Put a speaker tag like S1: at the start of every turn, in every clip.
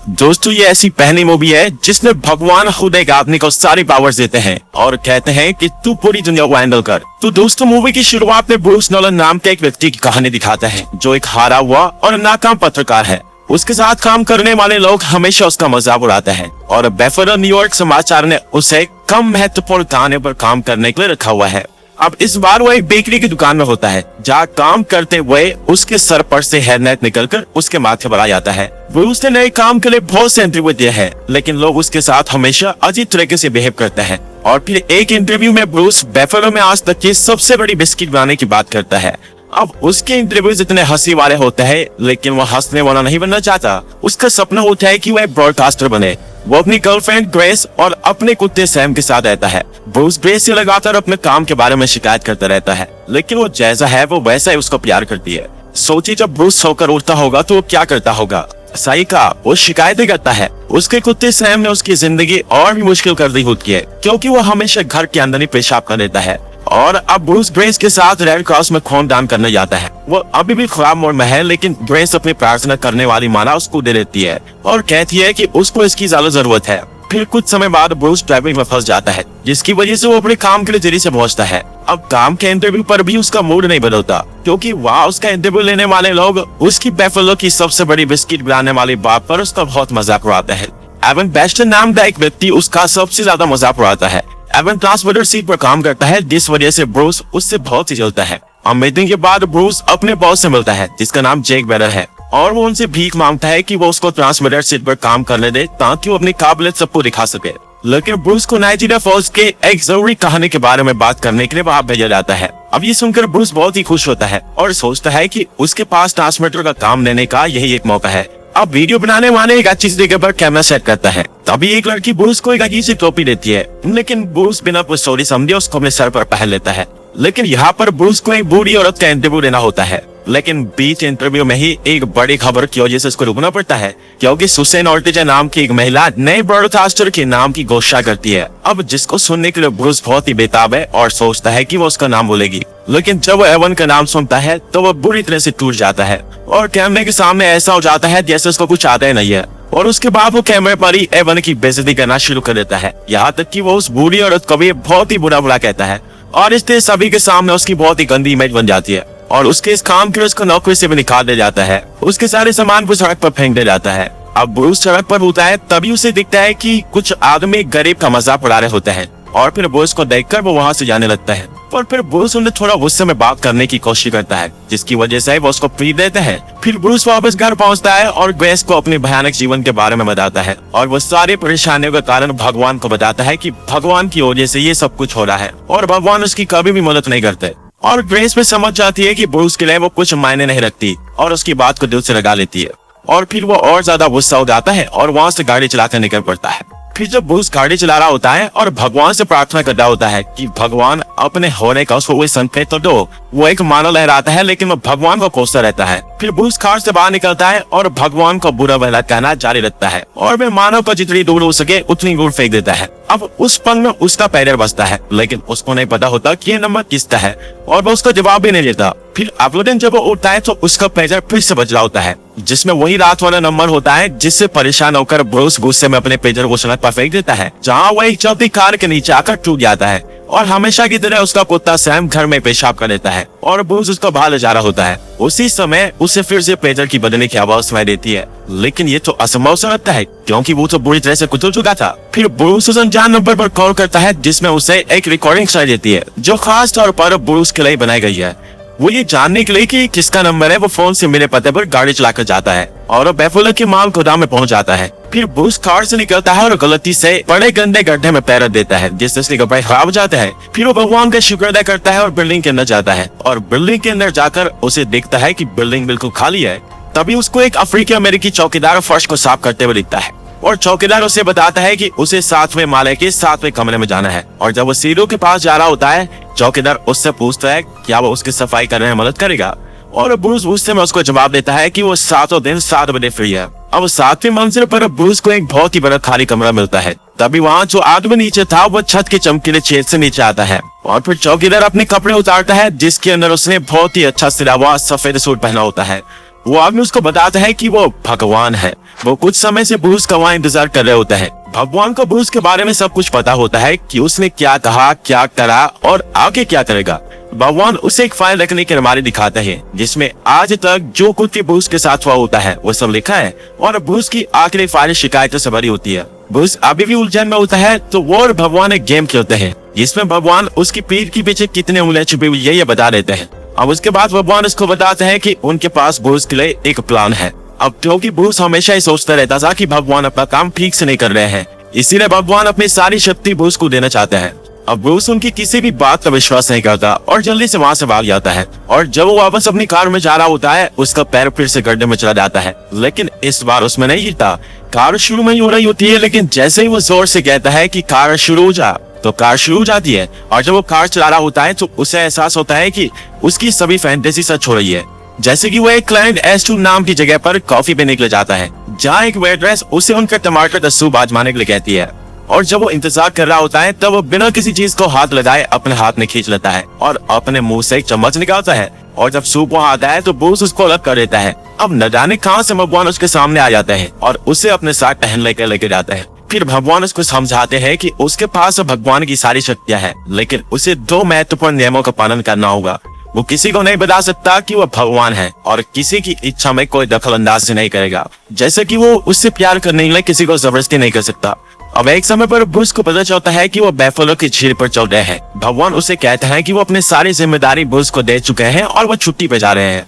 S1: दोस्तों ये ऐसी पहली मूवी है जिसने भगवान खुद एक आदमी को सारी पावर्स देते हैं और कहते हैं कि तू पूरी दुनिया को हैंडल कर। तो दोस्तों मूवी की शुरुआत में ब्रूस नोलन नाम के एक व्यक्ति की कहानी दिखाता है जो एक हारा हुआ और नाकाम पत्रकार है। उसके साथ काम करने वाले लोग हमेशा उसका मजाक उड़ाते हैं और बफेलो न्यूयॉर्क समाचार ने उसे कम महत्वपूर्ण गाने पर काम करने के लिए रखा हुआ है। अब इस बार वो एक बेकरी की दुकान में होता है जहाँ काम करते हुए उसके सर पर से हेयरनेट निकलकर उसके माथे पर आ जाता है। ब्रूस ने नए काम के लिए बहुत से इंटरव्यू दिए हैं लेकिन लोग उसके साथ हमेशा अजीब तरीके से बिहेव करते हैं। और फिर एक इंटरव्यू में ब्रूस बफेलो में आज तक की सबसे बड़ी बिस्किट बनाने की बात करता है। अब उसके इंटरव्यूज इतने हंसी वाले होते हैं लेकिन वो हंसने वाला नहीं बनना चाहता। उसका सपना होता है कि वह ब्रॉडकास्टर बने। वो अपनी गर्लफ्रेंड ग्रेस और अपने कुत्ते सैम के साथ रहता है। ब्रूस ग्रेस से लगातार अपने काम के बारे में शिकायत करता रहता है लेकिन वो जैसा है वो वैसा ही उसको प्यार करती है। सोचिए जब ब्रूस सोकर उठता होगा तो वो क्या करता होगा। सही कहा, वो शिकायतें करता है। उसके कुत्ते सैम ने उसकी जिंदगी और भी मुश्किल कर दी होती है क्योंकि वो हमेशा घर के अंदर ही पेशाब कर देता है। और अब ब्रूस ग्रेस के साथ रेड क्रॉस में खून दान करने जाता है। वो अभी भी खराब मूड में है लेकिन ग्रेस अपनी प्रार्थना करने वाली माला उसको दे देती है और कहती है कि उसको इसकी ज्यादा जरूरत है। फिर कुछ समय बाद ब्रूस ट्रैफिक में फंस जाता है जिसकी वजह से वो अपने काम के लिए देरी से पहुंचता है। अब काम के इंटरव्यू पर भी उसका मूड नहीं बदलता क्योंकि वहाँ उसका इंटरव्यू लेने वाले लोग उसकी बफेलो की सबसे बड़ी बिस्किट बनाने वाली बात पर उसका बहुत मजाक उड़ाते हैं। एवन बेस्टन नाम का एक व्यक्ति उसका सबसे ज्यादा मजाक उड़ाता है। एवन ट्रांसपोर्टर सीट पर काम करता है जिस वजह से ब्रूस उससे बहुत ही जलता है। अब मीटिंग के बाद ब्रूस अपने बॉस से मिलता है जिसका नाम जैक बेलर है और वो उनसे भीख मांगता है कि वो उसको ट्रांसपोर्टर सीट पर काम करने दे ताकि वो अपनी काबिलियत सबको दिखा सके। लेकिन ब्रूस को नाइजीरिया फौज के एक जरूरी कहानी के बारे में बात करने के लिए वहाँ भेजा जाता है। अब ये सुनकर ब्रूस बहुत ही खुश होता है और सोचता है कि उसके पास ट्रांसमीटर का काम लेने का यही एक मौका है। अब वीडियो बनाने वाले एक अच्छी जगह पर कैमरा सेट करता है। तभी एक लड़की ब्रूस को एक अजीब सी टोपी देती है लेकिन ब्रूस बिना कुछ सोची समझे उसको अपने सर पर पहन लेता है। लेकिन यहाँ पर ब्रूस को एक बूढ़ी औरत का इंटरव्यू देना होता है लेकिन बीच इंटरव्यू में ही एक बड़ी खबर की वजह से उसको रुकना पड़ता है क्योंकि सुसैन ऑर्टिजा नाम की एक महिला नए ब्रॉडकास्टर के नाम की घोषणा करती है। अब जिसको सुनने के लिए ब्रूस बहुत ही बेताब है और सोचता है कि वो उसका नाम बोलेगी लेकिन जब वो एवन का नाम सुनता है तो वो बुरी तरह से टूट जाता है और कैमरे के सामने ऐसा हो जाता है जैसे उसको कुछ आता ही नहीं है। और उसके बाद वो कैमरे पर ही एवन की बेइज्जती करना शुरू कर देता है यहाँ तक कि वो उस बूढ़ी औरत को भी बहुत ही बुरा कहता है और इससे सभी के सामने उसकी बहुत ही गंदी इमेज बन जाती है और उसके इस काम के लिए उसको नौकरी से भी निकाल दिया जाता है। उसके सारे सामान को सड़क पर फेंक दिया जाता है। अब ब्रूस सड़क पर होता है तभी उसे दिखता है कि कुछ आदमी गरीब का मजाक उड़ा रहे होते हैं और फिर ब्रूस को देखकर वो वहाँ से जाने लगता है। और फिर ब्रूस उन्हें थोड़ा गुस्से में बात करने की कोशिश करता है जिसकी वजह से वो उसको फ्री देते हैं। फिर ब्रूस वापस घर पहुंचता है और ग्रेस को अपने भयानक जीवन के बारे में बताता है और वो सारी परेशानियों का कारण भगवान को बताता है कि भगवान की वजह से ये सब कुछ हो रहा है और भगवान उसकी कभी भी मदद नहीं करते। और ग्रेस में समझ जाती है कि ब्रूस के लिए वो कुछ मायने नहीं रखती और उसकी बात को दिल से लगा लेती है। और फिर वो और ज्यादा गुस्सा हो जाता है और वहाँ से गाड़ी चलाकर निकल पड़ता है। फिर जब ब्रूस गाड़ी चला रहा होता है और भगवान से प्रार्थना कर रहा होता है कि भगवान अपने होने का उसको कोई संकेत तो दो, वो एक मानो लहराता है लेकिन वो भगवान को कोसता रहता है। फिर ब्रूस कार से बाहर निकलता है और भगवान को बुरा भला कहना जारी रखता है और वे मानव को जितनी दूर हो सके उतनी दूर फेंक देता है। अब उस पल में उसका पैर बचता है लेकिन उसको नहीं पता होता कि ये नंबर किसका है और वो उसका जवाब भी नहीं देता। फिर अगले दिन जब वो उठता है तो उसका पेजर फिर से बज रहा होता है जिसमें वही रात वाला नंबर होता है जिससे परेशान होकर ब्रूस गुस्से में अपने पेजर को सड़क पर फेंक देता है जहाँ वो एक चलती कार के नीचे आकर टूट जाता है और हमेशा की तरह उसका कुत्ता सैम घर में पेशाब कर देता है और ब्रूस उसको बाहर ले जा रहा होता है। उसी समय उसे फिर से पेजर की बदलने की आवाज सुनाई देती है लेकिन ये तो असंभव सा लगता है क्योंकि वो तो बुरी तरह से कुचल चुका था। फिर ब्रूस उस अनजान नंबर पर कॉल करता है जिसमें उसे एक रिकॉर्डिंग सुनाई देती है जो खास तौर पर ब्रूस के लिए बनाई गई है। वो ये जानने के लिए कि किसका नंबर है वो फोन से मिले पते पर गाड़ी चलाकर जाता है और बफेलो के माल गोदाम में पहुंच जाता है। फिर ब्रूस कार से निकलता है और गलती से बड़े गंदे गड्ढे में पैर देता है जिससे उसके कपड़े खराब हो जाते हैं। फिर वो भगवान का शुक्र अदा करता है और बिल्डिंग के अंदर जाता है और बिल्डिंग के अंदर जाकर उसे दिखता है कि बिल्डिंग बिल्कुल खाली है। तभी उसको एक अफ्रीकी अमेरिकी चौकीदार फर्श को साफ करते हुए दिखता है और चौकीदार उसे बताता है कि उसे 7वें माले के 7वें कमरे में जाना है। और जब वो सीढ़ियों के पास जा रहा होता है चौकीदार उससे पूछता है क्या वो उसकी सफाई करने में मदद करेगा और ब्रूस गुस्से में उसको जवाब देता है कि वो 7 दिन 7 बजे फ्री है। अब 7वीं मंजिल पर ब्रूस को एक बहुत ही बड़ा खाली कमरा मिलता है। तभी वहाँ जो आदमी नीचे था वो छत के चमकीले छेद से नीचे आता है और फिर चौकीदार अपने कपड़े उतारता है जिसके अंदर उसने बहुत ही अच्छा सिला हुआ सफेद सूट पहना होता है वो आदमी उसको बताता है कि वो भगवान है। वो कुछ समय से ब्रूस का वहाँ इंतजार कर रहे होते हैं। भगवान को ब्रूस के बारे में सब कुछ पता होता है कि उसने क्या कहा, क्या करा और आगे क्या करेगा। भगवान उसे एक फाइल रखने की अलमारी दिखाते हैं जिसमें आज तक जो कुछ भी ब्रूस के साथ हुआ होता है वो सब लिखा है, और ब्रूस की आखिरी फाइल शिकायतों से भरी होती है। ब्रूस अभी भी उलझन में होता है तो वो और भगवान एक गेम खेलते हैं जिसमें भगवान उसकी पीठ के पीछे कितने उंगलियां छुपी हुई है ये बता देते हैं। अब उसके बाद भगवान उसको बताते हैं कि उनके पास ब्रूस के लिए एक प्लान है। अब क्योंकि ब्रूस हमेशा ही सोचता रहता था कि भगवान अपना काम ठीक से नहीं कर रहे हैं, इसीलिए भगवान अपनी सारी शक्ति ब्रूस को देना चाहते हैं। अब ब्रूस उनकी किसी भी बात का विश्वास नहीं करता और जल्दी से वहाँ से भाग जाता है। और जब वो वापस अपनी कार में जा रहा होता है उसका पैर फिर से गड्ढे में चला जाता है, लेकिन इस बार उसमें नहीं गिरता। कार शुरू में ही हो रही होती है, लेकिन जैसे ही वो जोर से कहता है कि कार शुरू हो जा तो कार शुरू हो जाती है। और जब वो कार चला रहा होता है तो उसे एहसास होता है कि उसकी सभी फैंटेसी सच हो रही है। जैसे कि वो एक क्लाइंट S2 नाम की जगह पर कॉफी पीने के लिए जाता है जहाँ एक वेट्रेस उसे उनका टमाटर का सूप आजमाने के लिए कहती है। और जब वो इंतजार कर रहा होता है तब वो बिना किसी चीज को हाथ लगाए अपने हाथ में खींच लेता है और अपने मुंह से एक चम्मच निकालता है। और जब सूप वहाँ आता है तो ब्रूस उसको अलग कर देता है। अब न जाने कहाँ से भगवान उसके सामने आ जाते हैं और उसे अपने साथ टहलने के लेके जाते हैं। फिर भगवान उसको समझाते हैं कि उसके पास भगवान की सारी शक्तियां हैं, लेकिन उसे 2 महत्वपूर्ण नियमों का पालन करना होगा। वो किसी को नहीं बता सकता कि वो भगवान है और किसी की इच्छा में कोई दखल अंदाजी नहीं करेगा, जैसे कि वो उससे प्यार करने के लिए किसी को जबरदस्ती नहीं कर सकता। अब एक समय पर ब्रूस को पता चलता है कि वो बैफलो की झील पर चल रहे हैं। भगवान उसे कहते हैं कि वो अपनी सारी जिम्मेदारी ब्रूस को दे चुके हैं और वो छुट्टी पे जा रहे हैं।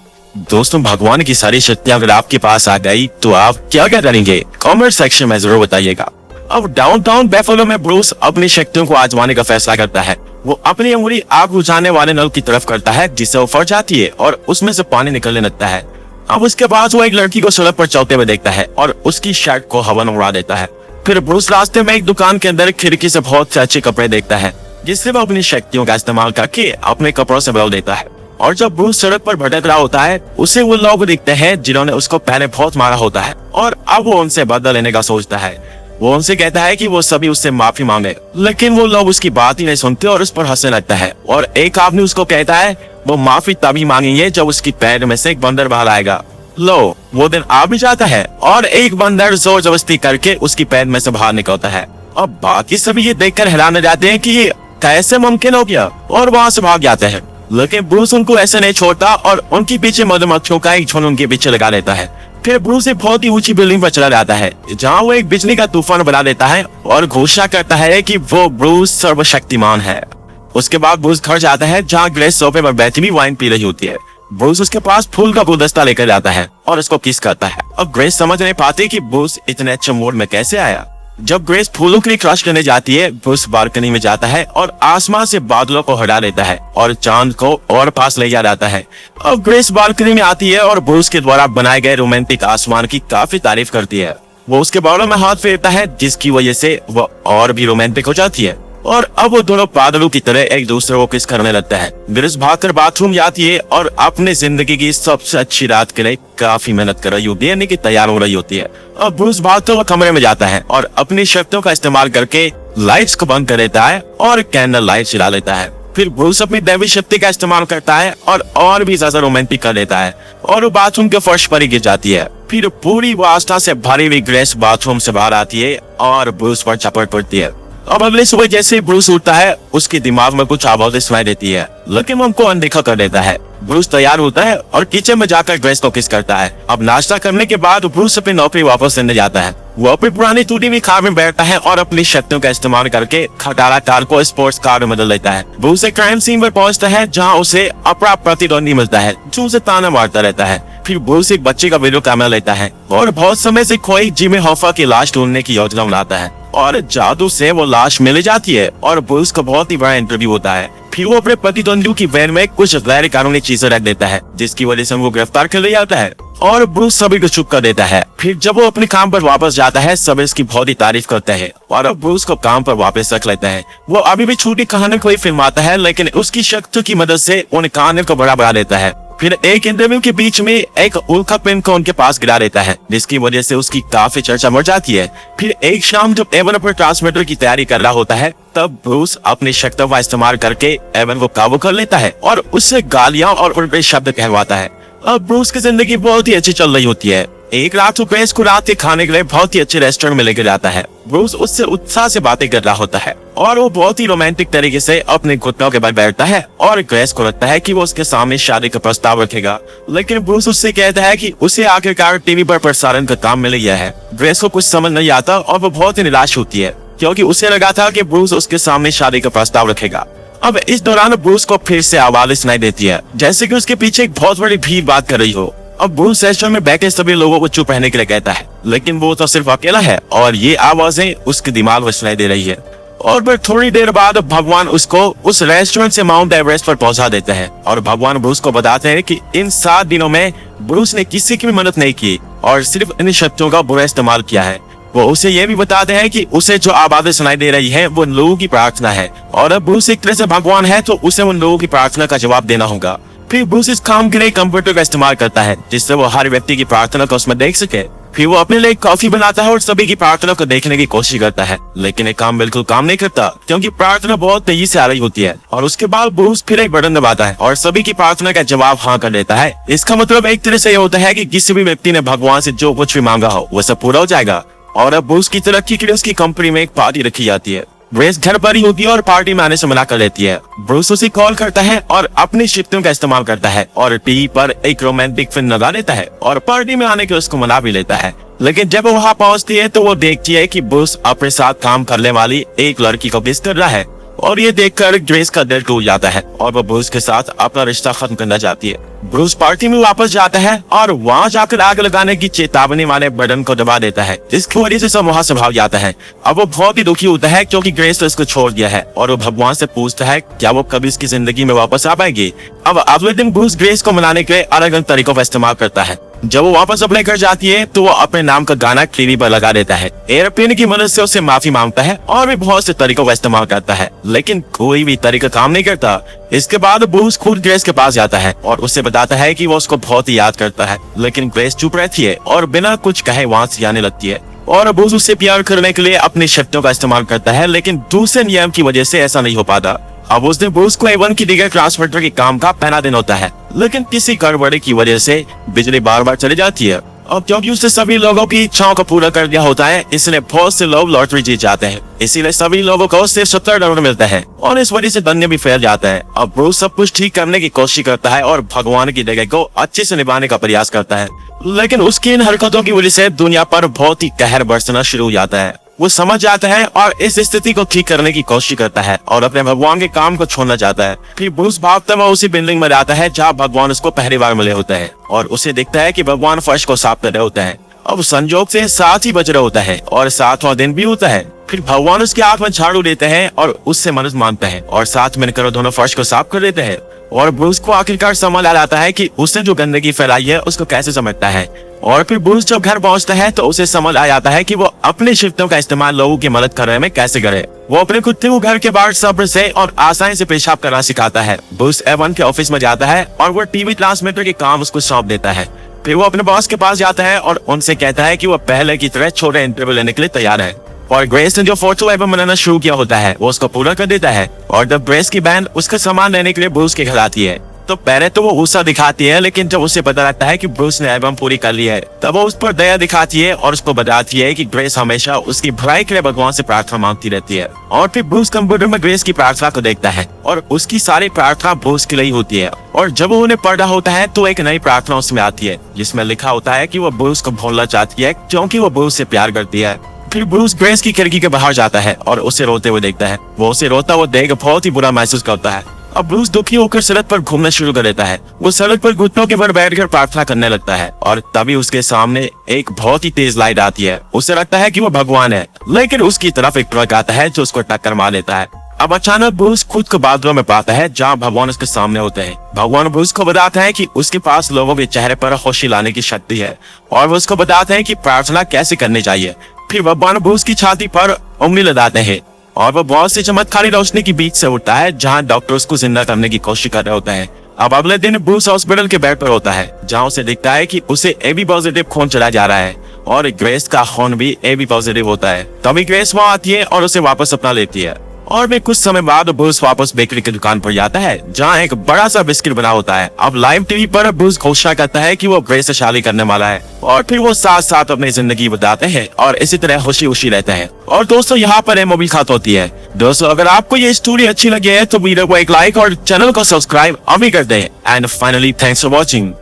S1: दोस्तों, भगवान की सारी शक्तियां अगर आपके पास आ गई तो आप क्या करेंगे? कमेंट सेक्शन में जरूर बताइएगा। अब डाउनटाउन बैफलो में ब्रूस अपनी शक्तियों को आजमाने का फैसला करता है। वो अपनी उंगली आग बुझाने वाले नल की तरफ करता है जिससे वो फट जाती है और उसमें से पानी निकलने लगता है। अब उसके बाद वो एक लड़की को सड़क पर चलते हुए देखता है और उसकी शर्ट को हवा में उड़ा देता है। फिर ब्रूस रास्ते में एक दुकान के अंदर खिड़की से बहुत से अच्छे कपड़े देखता है जिससे वो अपनी शक्तियों का इस्तेमाल करके अपने कपड़ों से बदल देता है। और जब ब्रूस सड़क पर भटक रहा होता है उसे वो लोग दिखते हैं जिन्होंने उसको पहले बहुत मारा होता है और अब वो उनसे बदला लेने का सोचता है। वो उनसे कहता है कि वो सभी उससे माफी मांगे, लेकिन वो लोग उसकी बात ही नहीं सुनते और उस पर हंसने लगता है। और एक आदमी उसको कहता है वो माफी तभी मांगेंगे जब उसकी पैर में से एक बंदर बाहर आएगा। लो, वो दिन आ भी जाता है और एक बंदर जोर जबरदस्ती करके उसकी पैर में से बाहर निकलता है। अब बाकी सभी ये देखकर हैरान हो जाते हैं कि ये कैसे मुमकिन हो गया और वहाँ से भाग जाते हैं। लेकिन ब्रूस उनको ऐसे नहीं छोड़ता और उनके पीछे मधुमक्खियों का एक झुंड उनके पीछे लगा देता है। फिर ब्रूस एक बहुत ही ऊंची बिल्डिंग पर चला जाता है जहाँ वो एक बिजली का तूफान बना देता है और घोषणा करता है कि वो ब्रूस सर्वशक्तिमान है। उसके बाद ब्रूस घर जाता है जहाँ ग्रेस सोफे पर बैठी भी वाइन पी रही होती है। ब्रूस उसके पास फूल का गुलदस्ता लेकर जाता है और उसको किस करता है। अब ग्रेस समझ नहीं पाती कि ब्रूस इतने अच्छे मूड में कैसे आया। जब ग्रेस फूलों के लिए क्रश करने जाती है ब्रूस बालकनी में जाता है और आसमान से बादलों को हटा देता है और चांद को और पास ले जाता है। अब ग्रेस बालकनी में आती है और ब्रूस के द्वारा बनाए गए रोमांटिक आसमान की काफी तारीफ करती है। वो उसके बालों में हाथ फेरता है जिसकी वजह से वो और भी रोमांटिक हो जाती है और अब वो दोनों बादलों की तरह एक दूसरे को किस करने लगता है। ग्रेस भागकर बाथरूम जाती है और अपने जिंदगी की सबसे अच्छी रात के लिए काफी मेहनत कर रही होती है, यानी कि तैयार हो रही होती है। अब ब्रूस भागते हुए कमरे में जाता है और अपनी शक्तियों का इस्तेमाल करके लाइट्स को बंद कर देता है और कैंडल लाइट जला लेता है। फिर ब्रूस अपनी दैवी शक्ति का इस्तेमाल करता है और भी ज्यादा रोमांटिक कर देता है और वो बाथरूम के फर्श पर ही गिर जाती है। फिर पूरी आस्था से भरी हुई ग्रेस बाथरूम से बाहर आती है और ब्रूस पर चपट पड़ती है। अब अगले सुबह जैसे ही ब्रूस उठता है उसके दिमाग में कुछ आवाजें सुनाई देती है, लेकिन वो उनको अनदेखा कर देता है। ब्रूस तैयार होता है और किचन में जाकर ग्रेस को किस करता है। अब नाश्ता करने के बाद ब्रूस अपनी नौकरी वापस लेने जाता है। वो अपनी पुरानी टूटी हुई कार में बैठता है और अपनी शक्तियों का इस्तेमाल करके खटारा कार को स्पोर्ट्स कार में बदल लेता है। ब्रूस एक क्राइम सीन पर पहुंचता है जहां उसे अपना प्रतिद्वंदी मिलता है जो उसे ताना मारता रहता है। फिर ब्रूस एक बच्चे का वीडियो कैमरा लेता है और बहुत समय से खोई जिमी हॉफा की लाश ढूंढने की योजना बनाता है और जादू से वो लाश मिल जाती है और ब्रूस को बहुत ही बड़ा इंटरव्यू होता है। फिर वो अपने प्रतिद्वंदियों की वैन में कुछ गैर कानूनी चीजें रख देता है जिसकी वजह से वो गिरफ्तार कर लिया जाता है और ब्रूस सभी को चुप कर देता है। फिर जब वो अपने काम पर वापस जाता है सब इसकी बहुत ही तारीफ करते हैं और अब ब्रूस को काम पर वापस रख लेता है। वो अभी भी छोटी कहानी को ही फिल्माता है, लेकिन उसकी शक्तियों की मदद से उन कहानी को बड़ा बना देता है। फिर एक इंटरव्यू के बीच में एक उल्का पेन को उनके पास गिरा देता है जिसकी वजह से उसकी काफी चर्चा बढ़ जाती है। फिर एक शाम जब एवन अपने ट्रांसमीटर की तैयारी कर रहा होता है तब ब्रूस अपनी शक्तियों का इस्तेमाल करके एवन को काबू कर लेता है और उससे गालियां और उल्टे शब्द कहवाता है। अब ब्रूस की जिंदगी बहुत ही अच्छी चल रही होती है। एक रात वो ग्रेस को रात के खाने के लिए बहुत ही अच्छे रेस्टोरेंट में लेकर जाता है। ब्रूस उससे उत्साह से बातें कर रहा होता है और वो बहुत ही रोमांटिक तरीके से अपने घुटनों के बल बैठता है और ग्रेस को लगता है कि वो उसके सामने शादी का प्रस्ताव रखेगा, लेकिन ब्रूस उससे कहता है कि उसे आखिरकार टीवी पर प्रसारण का काम मिल गया है। ग्रेस को कुछ समझ नहीं आता और वो बहुत ही निराश होती है क्योंकि उसे लगा था कि ब्रूस उसके सामने शादी का प्रस्ताव रखेगा। अब इस दौरान ब्रूस को फिर से आवाज सुनाई देती है जैसे कि उसके पीछे एक बहुत बड़ी भीड़ बात कर रही हो। अब ब्रूस रेस्टोरेंट में बैठे सभी लोगों को चुप रहने के लिए कहता है, लेकिन वो तो सिर्फ अकेला है और ये आवाजें उसके दिमाग में सुनाई दे रही है। और फिर थोड़ी देर बाद भगवान उसको उस रेस्टोरेंट से माउंट एवरेस्ट पर पहुंचा देते हैं और भगवान ब्रूस को बताते हैं कि इन 7 दिनों में ब्रूस ने किसी की भी मदद नहीं की और सिर्फ इन शब्दों का बुरा इस्तेमाल किया है। वो उसे ये भी बताते हैं कि उसे जो आवाजें सुनाई दे रही है वो उन लोगों की प्रार्थना है और अब ब्रूस एक तरह से भगवान है तो उसे उन लोगों की प्रार्थना का जवाब देना होगा। फिर ब्रूस इस काम के लिए कंप्यूटर का इस्तेमाल करता है जिससे वो हर व्यक्ति की प्रार्थना को उसमें देख सके। फिर वो अपने लिए कॉफी बनाता है और सभी की प्रार्थना को देखने की कोशिश करता है, लेकिन ये काम बिल्कुल काम नहीं करता क्योंकि प्रार्थना बहुत तेजी से आ रही होती है। और उसके बाद ब्रूस फिर एक बटन दबाता है और सभी की प्रार्थना का जवाब हाँ कर देता है। इसका मतलब एक तरह से ये होता है कि किसी भी व्यक्ति ने भगवान से जो कुछ भी मांगा हो वो सब पूरा हो जाएगा। और अब ब्रूस की तरक्की के लिए उसकी कंपनी में एक पार्टी रखी जाती है। ग्रेस घर पर ही होती है और पार्टी में आने से मना कर लेती है। ब्रूस उसे कॉल करता है और अपनी शक्तियों का इस्तेमाल करता है और टीवी पर एक रोमांटिक फिल्म लगा देता है और पार्टी में आने के उसको मना भी लेता है। लेकिन जब वो वहाँ पहुँचती है तो वो देखती है कि ब्रूस अपने साथ काम करने वाली एक लड़की को किस कर रहा है और ये देखकर ग्रेस का दिल टूट जाता है और वो ब्रूस के साथ अपना रिश्ता खत्म करना चाहती है। ब्रूस पार्टी में वापस जाता है और वहाँ जाकर आग लगाने की चेतावनी वाले बटन को दबा देता है जिसकी वजह से सब वहाँ से भाग जाता है। अब वो बहुत ही दुखी होता है क्योंकि ग्रेस तो इसको छोड़ दिया है और वो भगवान से पूछता है क्या वो कभी इसकी जिंदगी में वापस आ पाएगी। अब अगले दिन ब्रूस ग्रेस को मनाने के लिए अलग अलग तरीकों का इस्तेमाल करता है। जब वो वापस अपने घर जाती है तो वो अपने नाम का गाना टीवी पर लगा देता है, एयरप्लेन की मदद से उससे माफी मांगता है और भी बहुत से तरीकों का इस्तेमाल करता है, लेकिन कोई भी तरीका काम नहीं करता। इसके बाद ब्रूस खुद ग्रेस के पास जाता है और उससे बताता है कि वो उसको बहुत ही याद करता है, लेकिन ग्रेस चुप रहती है और बिना कुछ कहे वहाँ से जाने लगती है। और ब्रूस उससे प्यार करने के लिए अपनी शक्तियों का इस्तेमाल करता है, लेकिन दूसरे नियम की वजह से ऐसा नहीं हो पाता। अब उस दिन ब्रूस को A1 की डिगर ट्रांसफर के काम का पहला दिन होता है, लेकिन किसी गड़बड़ी की वजह से बिजली बार बार चली जाती है। अब क्योंकि उसने सभी लोगों की इच्छाओं को पूरा कर दिया होता है इसलिए बहुत से लोग लॉटरी जीत जाते हैं, इसीलिए सभी लोगों को सिर्फ $70 मिलता है और इस वजह से धन्य भी फैल जाता है। अब ब्रूस सब कुछ ठीक करने की कोशिश करता है और भगवान की जगह को अच्छे से निभाने का प्रयास करता है, लेकिन उसकी इन हरकतों की वजह से दुनिया पर बहुत ही कहर बरसना शुरू हो जाता है। वो समझ जाता है और इस स्थिति को ठीक करने की कोशिश करता है और अपने भगवान के काम को छोड़ना चाहता है। फिर ब्रूस भागता हुआ उसी बिल्डिंग में जाता है जहाँ भगवान उसको पहली बार मिले होते हैं और उसे दिखता है कि भगवान फर्श को साफ कर रहे होते हैं। अब संजोग से 7 ही बज रहा होता है और 7वां दिन भी होता है। फिर भगवान उसके हाथ में झाड़ू देते हैं और उससे मदद मांगते हैं और साथ मिलकर दोनों फर्श को साफ कर देते हैं। और ब्रूस को आखिरकार समझ आ जाता है कि उसने जो गंदगी फैलाई है उसको कैसे समेटना है। और फिर ब्रूस जब घर पहुंचता है तो उसे समझ आ जाता है कि वो अपनी शक्तियों का इस्तेमाल लोगों की मदद करने में कैसे करे। वो अपने कुत्ते को घर के बाहर सब्र से और आसानी से पेशाब करना सिखाता है। ब्रूस A1 के ऑफिस में जाता है और वो टीवी ट्रांसमीटर के काम उसको सौंप देता है। फिर वो अपने बॉस के पास जाता है और उनसे कहता है कि वो पहले की तरह छोटे इंटरव्यू लेने के लिए तैयार है। और ग्रेस ने जो फोटो एल्बम बनाना शुरू किया होता है वो उसको पूरा कर देता है। और जब ग्रेस की बहन उसका सामान लेने के लिए ब्रूस के घर आती है तो पहले तो वो गुस्सा दिखाती है, लेकिन जब उसे पता लगता है कि ब्रूस ने एल्बम पूरी कर ली है तब वो उस पर दया दिखाती है और उसको बताती है कि ग्रेस हमेशा उसकी भलाई के लिए भगवान से प्रार्थना मांगती रहती है। और फिर ब्रूस कंप्यूटर में ग्रेस की प्रार्थना को देखता है और उसकी सारी प्रार्थना ब्रूस के लिए होती है। और जब वो उन्हें पढ़ रहा होता है तो एक नई प्रार्थना उसमें आती है जिसमें लिखा होता है कि वो ब्रूस को भूलना चाहती है क्योंकि वो ब्रूस से प्यार करती है। फिर ब्रूस ग्रेस की खिड़की के बाहर जाता है और उसे रोते हुए देखता है। वो उसे रोता हुआ देख बहुत ही बुरा महसूस करता है। अब ब्रूस दुखी होकर सड़क पर घूमना शुरू कर देता है। वो सड़क पर घुटनों के बल बैठकर प्रार्थना करने लगता है और तभी उसके सामने एक बहुत ही तेज लाइट आती है। उसे लगता है कि वो भगवान है, लेकिन उसकी तरफ एक ट्रक आता है जो उसको टक्कर मार देता है। अब अचानक ब्रूस खुद को बाथरूम में पाता है जहाँ भगवान उसके सामने होते हैं। भगवान ब्रूस को बताता है कि उसके पास लोगों के चेहरे पर खुशी लाने की शक्ति है और वो उसको बताते हैं कि प्रार्थना कैसे करनी चाहिए। फिर भगवान ब्रूस की छाती पर उंगली लगाते हैं और वो बहुत सी चमत्कारी रोशनी के बीच से उठता है जहाँ डॉक्टर उसको जिंदा करने की कोशिश कर रहे होते हैं। अब अगले दिन ब्रूस हॉस्पिटल के बेड पर होता है जहाँ उसे दिखता है कि उसे AB पॉजिटिव खून चला जा रहा है और ग्रेस का खून भी AB पॉजिटिव होता है। तभी ग्रेस वहाँ आती है और उसे वापस अपना लेती है। और भी कुछ समय बाद ब्रूस वापस बेकरी की दुकान पर जाता है जहाँ एक बड़ा सा बिस्किट बना होता है। अब लाइव टीवी पर ब्रूस घोषणा करता है कि वो ग्रे से शादी करने वाला है और फिर वो साथ साथ अपनी जिंदगी बताते हैं और इसी तरह खुशी खुशी रहते हैं। और दोस्तों यहाँ पर ये मूवी खत्म होती है। दोस्तों अगर आपको ये स्टोरी अच्छी लगी है तो वीडियो को एक लाइक और चैनल को सब्सक्राइब अभी कर दे। And finally thanks for watching.